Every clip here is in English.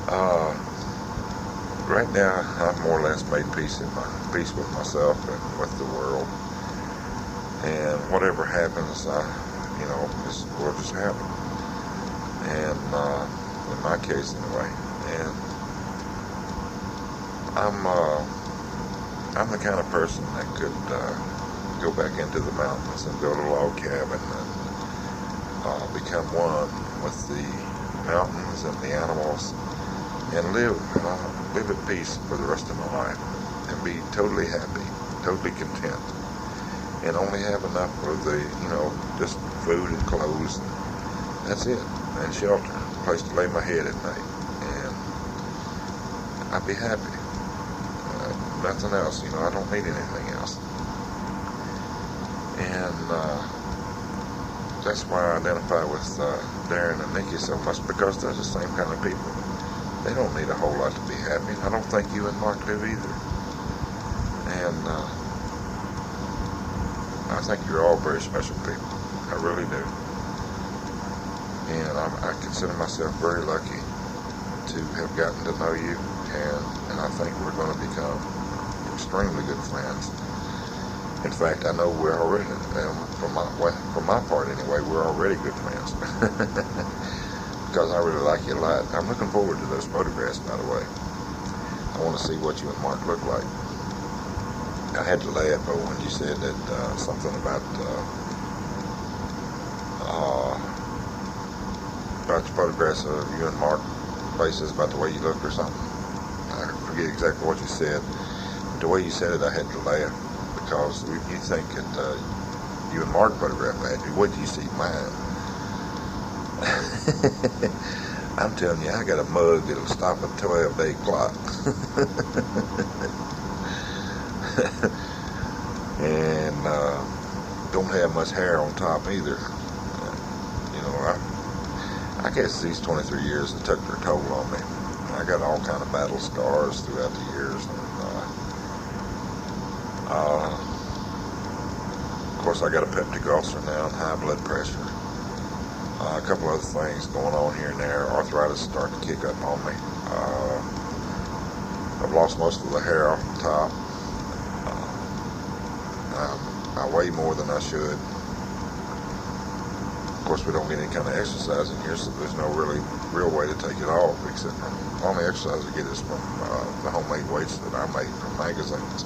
Uh, right now, I've more or less made peace with myself and with the world. And whatever happens, will just happen. And in my case, anyway. And I'm the kind of person that could go back into the mountains and build a log cabin and become one with the mountains and the animals and live at peace for the rest of my life and be totally happy, totally content, and only have enough of the, just food and clothes. That's it, and shelter, a place to lay my head at night, and I'd be happy. Nothing else, I don't need anything else. And that's why I identify with Darren and Nikki so much, because they're the same kind of people. They don't need a whole lot to be happy. I don't think you and Mark do either. And I think you're all very special people. I really do. And I consider myself very lucky to have gotten to know you, and I think we're going to become extremely good friends. In fact, I know we're already, from my part anyway, we're already good friends. Because I really like you a lot. I'm looking forward to those photographs, by the way. I want to see what you and Mark look like. I had to laugh when you said that something about the photographs of you and Mark faces, about the way you look or something. I forget exactly what you said. But the way you said it, I had to laugh, because if you think that you and Mark photographed at you, what do you see mine? I'm telling you, I got a mug that'll stop a 12-day clock. And don't have much hair on top either. I guess these 23 years have took their toll on me. I got all kind of battle scars throughout the years. And, of course, I got a peptic ulcer now and high blood pressure. A couple other things going on here and there. Arthritis starting to kick up on me. I've lost most of the hair off the top. I weigh more than I should. Of course, we don't get any kind of exercise in here, so there's no real way to take it off, except for the only exercise I get is from the homemade weights that I make from magazines.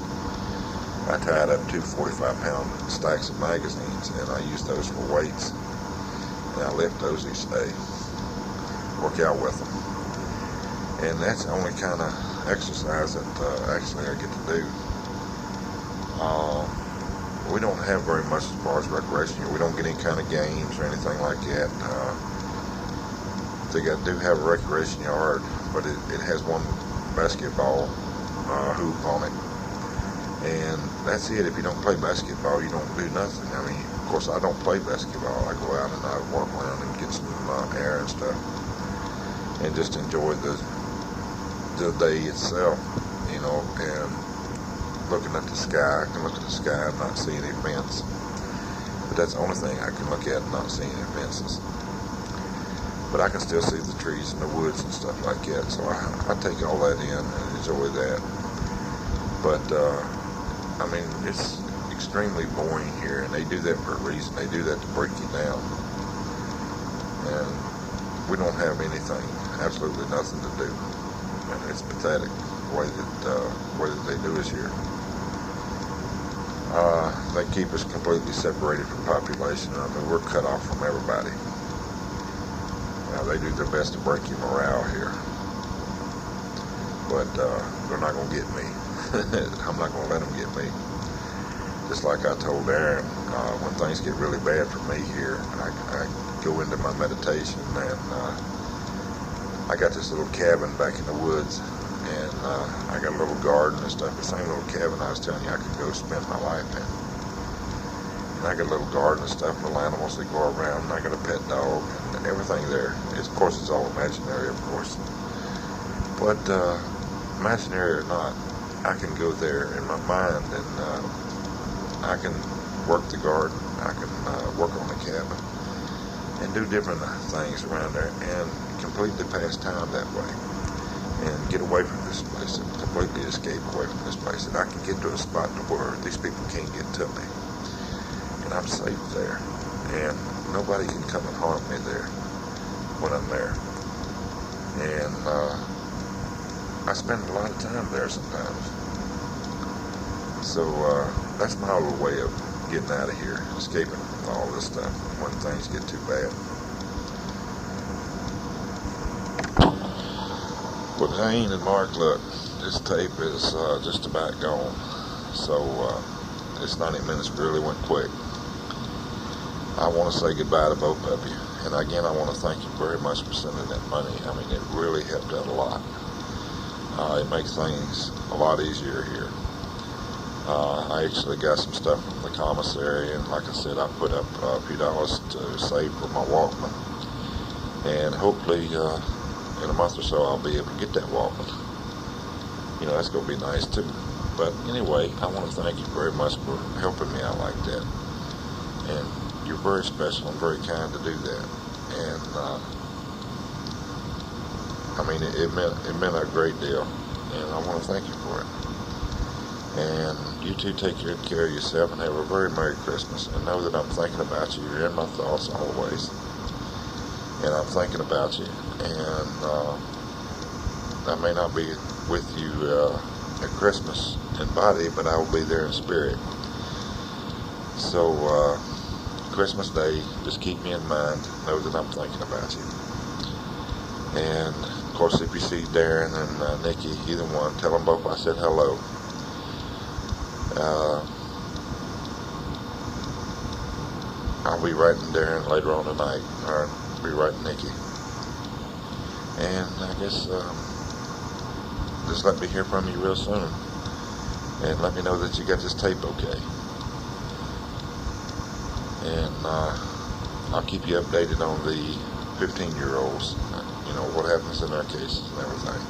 I tied up 2 45-pound stacks of magazines, and I use those for weights. And I lift those each day, work out with them. And that's the only kind of exercise that actually I get to do. We don't have very much as far as recreation here. We don't get any kind of games or anything like that. They do have a recreation yard, but it has one basketball hoop on it. And that's it. If you don't play basketball, you don't do nothing. I mean, of course, I don't play basketball. I go out and I walk around and get some air and stuff, and just enjoy the day itself, and looking at the sky. I can look at the sky and not see any fence. But that's the only thing I can look at and not see any fences. But I can still see the trees and the woods and stuff like that. So I take all that in and enjoy that. But, it's extremely boring here, and they do that for a reason. They do that to break you down. And we don't have anything, absolutely nothing to do. And it's pathetic the way that they do us here. They keep us completely separated from population. I mean, we're cut off from everybody. They do their best to break your morale here. But they're not going to get me. I'm not going to let them get me. Just like I told Aaron, when things get really bad for me here, I go into my meditation, and I got this little cabin back in the woods, and I got a little garden and stuff. The same little cabin I was telling you I could go spend my life in. And I got a little garden and stuff, little animals that go around, and I got a pet dog and everything there. Of course, it's all imaginary, of course. But imaginary or not, I can go there in my mind, and I can work the garden, I can work on the cabin, and do different things around there, and completely pass time that way. get away from this place and completely escape away from this place, and I can get to a spot to where these people can't get to me, and I'm safe there, and nobody can come and harm me there when I'm there. And I spend a lot of time there sometimes. So that's my little way of getting out of here, escaping from all this stuff when things get too bad. Well, Jane and Mark, look, this tape is just about gone. So this 90 minutes really went quick. I want to say goodbye to both of you. And again, I want to thank you very much for sending that money. I mean, it really helped out a lot. It makes things a lot easier here. I actually got some stuff from the commissary, and like I said, I put up a few dollars to save for my Walkman. And hopefully, in a month or so, I'll be able to get that Walkman. You know, that's going to be nice too. But anyway, I want to thank you very much for helping me out like that. And you're very special and very kind to do that. And I mean, it meant a great deal, and I want to thank you for it. And you two take care of yourself and have a very Merry Christmas. And know that I'm thinking about you. You're in my thoughts always, and I'm thinking about you. And I may not be with you at Christmas in body, but I will be there in spirit. So Christmas Day, just keep me in mind. Know that I'm thinking about you. And of course, if you see Darren and Nikki, either one, tell them both I said hello. I'll be writing Darren later on tonight, or I'll be writing Nikki. And I guess just let me hear from you real soon, and let me know that you got this tape okay. And I'll keep you updated on the 15-year-olds, you know, what happens in their cases and everything.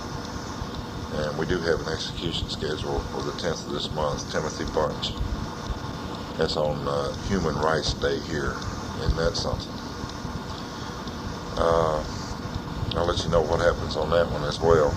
And we do have an execution schedule for the 10th of this month, Timothy Bunch. That's on Human Rights Day here, and that's something. I'll let you know what happens on that one as well.